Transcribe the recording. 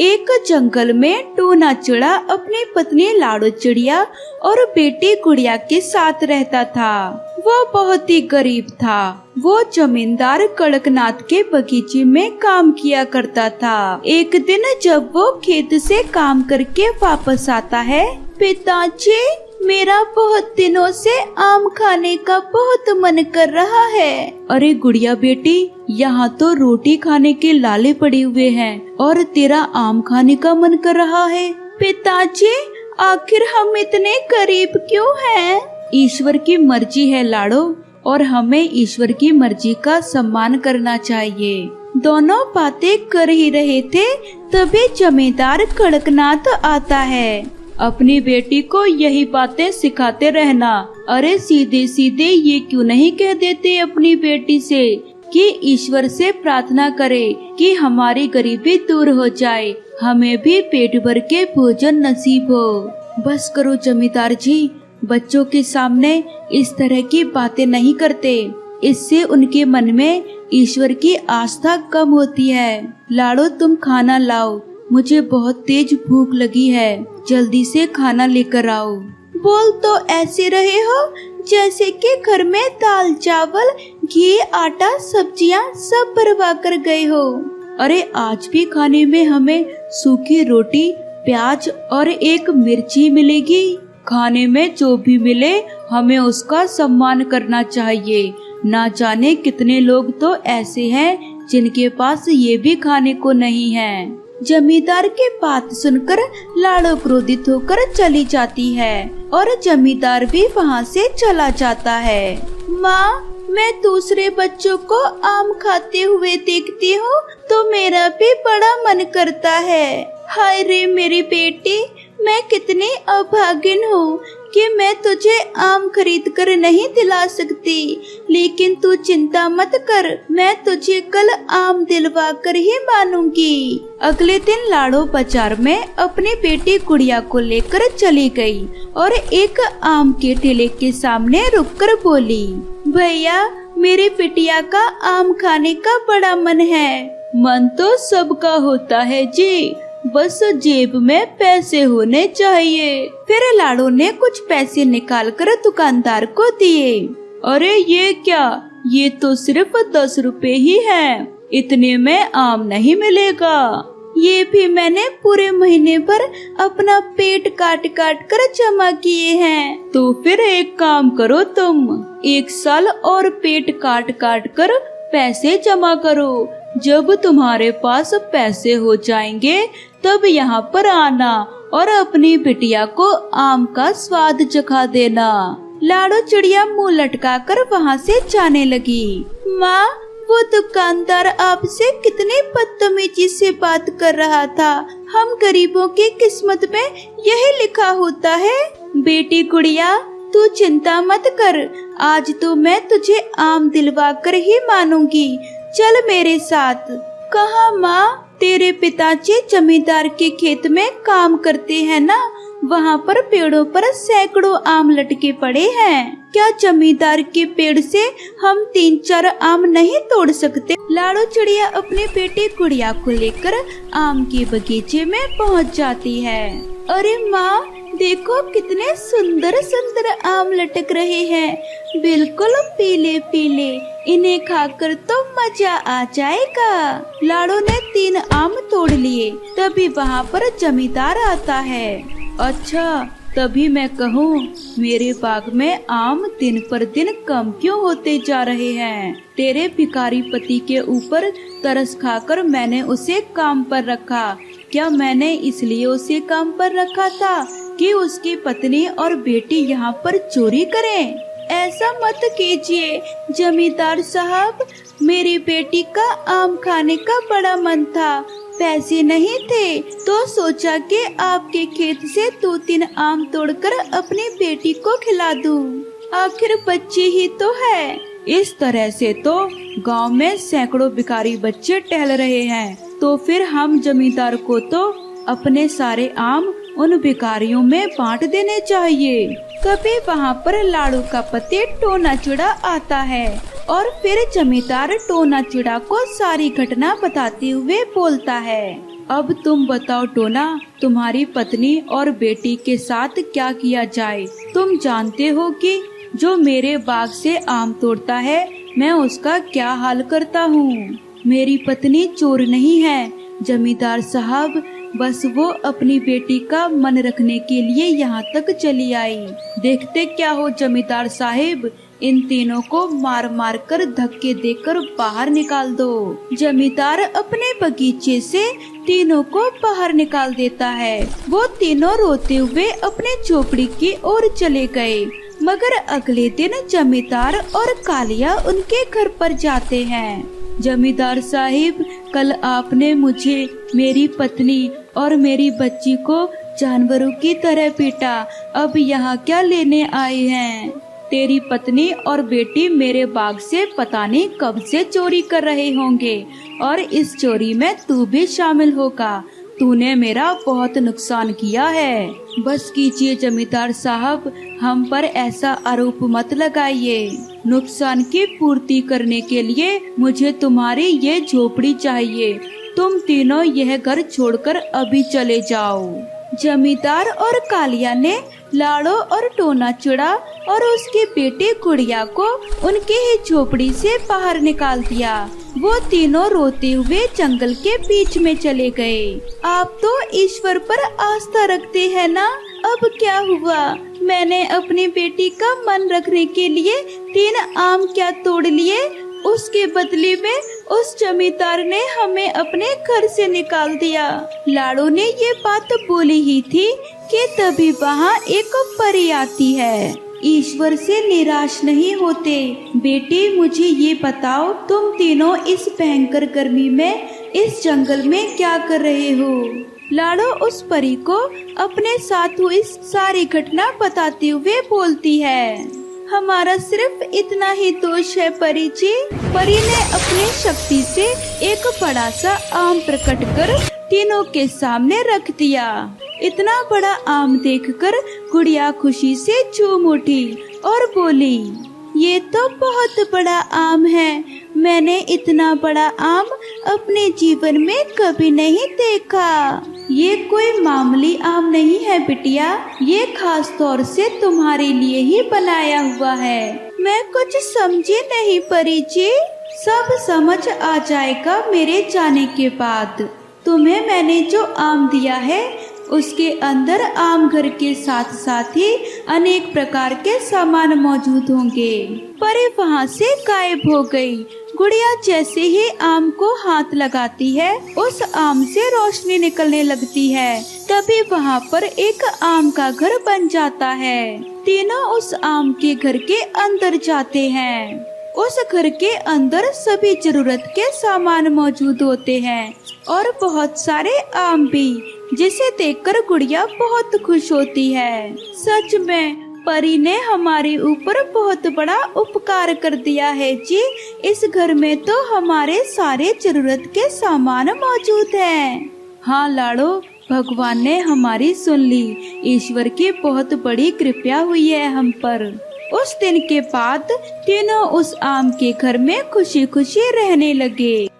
एक जंगल में टोना चिड़ा अपनी पत्नी लाड़ो चिड़िया और बेटी गुड़िया के साथ रहता था। वो बहुत ही गरीब था। वो जमींदार कड़कनाथ के बगीचे में काम किया करता था। एक दिन जब वो खेत से काम करके वापस आता है, पिताजी मेरा बहुत दिनों से आम खाने का बहुत मन कर रहा है। अरे गुड़िया बेटी, यहाँ तो रोटी खाने के लाले पड़े हुए हैं और तेरा आम खाने का मन कर रहा है। पिताजी आखिर हम इतने गरीब क्यों हैं? ईश्वर की मर्जी है लाड़ो, और हमें ईश्वर की मर्जी का सम्मान करना चाहिए। दोनों बातें कर ही रहे थे, तभी जमींदार कड़कनाथ आता है। अपनी बेटी को यही बातें सिखाते रहना। अरे सीधे सीधे ये क्यों नहीं कह देते अपनी बेटी से कि ईश्वर से प्रार्थना करे कि हमारी गरीबी दूर हो जाए, हमें भी पेट भर के भोजन नसीब हो। बस करो जमींदार जी, बच्चों के सामने इस तरह की बातें नहीं करते, इससे उनके मन में ईश्वर की आस्था कम होती है। लाड़ो तुम खाना लाओ, मुझे बहुत तेज भूख लगी है, जल्दी से खाना लेकर आओ। बोल तो ऐसे रहे हो जैसे कि घर में दाल चावल घी आटा सब्जियां सब बर्बाद कर गए हो। अरे आज भी खाने में हमें सूखी रोटी प्याज और एक मिर्ची मिलेगी। खाने में जो भी मिले हमें उसका सम्मान करना चाहिए। ना जाने कितने लोग तो ऐसे हैं जिनके पास ये भी खाने को नहीं है। जमींदार के बात सुनकर लाड़ो क्रोधित होकर चली जाती है और जमींदार भी वहाँ से चला जाता है। माँ, मैं दूसरे बच्चों को आम खाते हुए देखती हूँ तो मेरा भी बड़ा मन करता है। हाय रे मेरी बेटी, मैं कितनी अभागिन हूँ कि मैं तुझे आम खरीद कर नहीं दिला सकती, लेकिन तू चिंता मत कर, मैं तुझे कल आम दिलवा कर ही मानूंगी। अगले दिन लाड़ो बाजार में अपनी बेटी गुड़िया को लेकर चली गई और एक आम के ठेले के सामने रुककर बोली, भैया मेरी बिटिया का आम खाने का बड़ा मन है। मन तो सबका होता है जी, बस जेब में पैसे होने चाहिए। फिर लाड़ो ने कुछ पैसे निकालकर दुकानदार को दिए। अरे ये क्या, ये तो सिर्फ 10 रुपए ही है, इतने में आम नहीं मिलेगा। ये भी मैंने पूरे महीने भर अपना पेट काट काट कर जमा किए हैं। तो फिर एक काम करो, तुम 1 साल और पेट काट काट कर पैसे जमा करो। जब तुम्हारे पास पैसे हो जाएंगे तब यहाँ पर आना और अपनी बिटिया को आम का स्वाद चखा देना। लाड़ो चिड़िया मुंह लटका कर वहाँ से जाने लगी। माँ, वो दुकानदार आपसे कितनी बदतमीजी से बात कर रहा था। हम गरीबों की किस्मत में यही लिखा होता है। बेटी गुड़िया तू चिंता मत कर, आज तो मैं तुझे आम दिलवा कर ही मानूंगी। चल मेरे साथ। कहाँ माँ? तेरे पिताजी जमींदार के खेत में काम करते हैं ना, वहाँ पर पेड़ों पर सैकड़ों आम लटके पड़े हैं। क्या जमींदार के पेड़ से हम 3-4 आम नहीं तोड़ सकते? लाड़ो चिड़िया अपने बेटे गुड़िया को लेकर आम के बगीचे में पहुँच जाती है। अरे माँ, देखो कितने सुंदर सुंदर आम लटक रहे हैं, बिल्कुल पीले पीले, इन्हें खाकर तो मजा आ जाएगा। लाड़ो ने 3 आम तोड़ लिए। तभी वहाँ पर जमींदार आता है। अच्छा, तभी मैं कहूँ मेरे बाग में आम दिन पर दिन कम क्यों होते जा रहे हैं। तेरे भिखारी पति के ऊपर तरस खाकर मैंने उसे काम पर रखा। क्या मैंने इसलिए उसे काम पर रखा था कि उसकी पत्नी और बेटी यहाँ पर चोरी करें? ऐसा मत कीजिए जमींदार साहब, मेरी बेटी का आम खाने का बड़ा मन था, पैसे नहीं थे तो सोचा कि आपके खेत से 2-3 आम तोड़कर अपनी बेटी को खिला दूं। आखिर बच्ची ही तो है। इस तरह से तो गांव में सैकड़ों भिखारी बच्चे टहल रहे हैं, तो फिर हम जमींदार को तो अपने सारे आम उन भिखारियों में बांट देने चाहिए। तभी वहाँ पर लाड़ो का पति टोना चिड़ा आता है और फिर जमींदार टोना चिड़ा को सारी घटना बताते हुए बोलता है। अब तुम बताओ टोना, तुम्हारी पत्नी और बेटी के साथ क्या किया जाए? तुम जानते हो कि जो मेरे बाग से आम तोड़ता है, मैं उसका क्या हाल करता हूँ। मेरी पत्नी चोर नहीं है जमींदार साहब, बस वो अपनी बेटी का मन रखने के लिए यहाँ तक चली आई। देखते क्या हो जमींदार साहिब, इन तीनों को मार मार कर धक्के देकर बाहर निकाल दो। जमींदार अपने बगीचे से तीनों को बाहर निकाल देता है। वो तीनों रोते हुए अपने झोपड़ी की ओर चले गए। मगर अगले दिन जमींदार और कालिया उनके घर पर जाते हैं। जमींदार साहिब, कल आपने मुझे, मेरी पत्नी और मेरी बच्ची को जानवरों की तरह पीटा, अब यहाँ क्या लेने आए हैं? तेरी पत्नी और बेटी मेरे बाग से पता नहीं कब से चोरी कर रहे होंगे और इस चोरी में तू भी शामिल होगा। तूने मेरा बहुत नुकसान किया है। बस कीजिए जमींदार साहब, हम पर ऐसा आरोप मत लगाइए। नुकसान की पूर्ति करने के लिए मुझे तुम्हारी ये झोपड़ी चाहिए। तुम तीनों यह घर छोड़कर अभी चले जाओ। जमींदार और कालिया ने लाड़ो और टोना चुड़ा और उसकी बेटी गुड़िया को उनके ही झोपड़ी से बाहर निकाल दिया। वो तीनों रोते हुए जंगल के बीच में चले गए। आप तो ईश्वर पर आस्था रखते हैं ना? अब क्या हुआ? मैंने अपनी बेटी का मन रखने के लिए 3 आम क्या तोड़ लिए, उसके बदले में उस जमींदार ने हमें अपने घर से निकाल दिया। लाड़ो ने ये बात बोली ही थी कि तभी वहाँ एक परी आती है। ईश्वर से निराश नहीं होते। बेटी मुझे ये बताओ, तुम तीनों इस भयंकर गर्मी में इस जंगल में क्या कर रहे हो? लाड़ो उस परी को अपने साथ हुई सारी घटना बताते हुए बोलती है। हमारा सिर्फ इतना ही दोष है परी जी। परी ने अपनी शक्ति से एक बड़ा सा आम प्रकट कर तीनों के सामने रख दिया। इतना बड़ा आम देखकर गुड़िया खुशी से झूम उठी और बोली, ये तो बहुत बड़ा आम है। मैंने इतना बड़ा आम अपने जीवन में कभी नहीं देखा। ये कोई मामूली आम नहीं है बिटिया, ये खास तौर से तुम्हारे लिए ही बनाया हुआ है। मैं कुछ समझी नहीं परी जी। सब समझ आ जाएगा मेरे जाने के बाद। तुम्हें मैंने जो आम दिया है उसके अंदर आम घर के साथ साथ ही अनेक प्रकार के सामान मौजूद होंगे। परी वहाँ से गायब हो गई। गुड़िया जैसे ही आम को हाथ लगाती है, उस आम से रोशनी निकलने लगती है। तभी वहाँ पर एक आम का घर बन जाता है। तीनों उस आम के घर के अंदर जाते हैं। उस घर के अंदर सभी जरूरत के सामान मौजूद होते हैं और बहुत सारे आम भी, जिसे देखकर गुड़िया बहुत खुश होती है। सच में परी ने हमारे ऊपर बहुत बड़ा उपकार कर दिया है जी। इस घर में तो हमारे सारे जरूरत के सामान मौजूद हैं। हाँ लाड़ो, भगवान ने हमारी सुन ली। ईश्वर की बहुत बड़ी कृपा हुई है हम पर। उस दिन के बाद तीनों उस आम के घर में खुशी खुशी रहने लगे।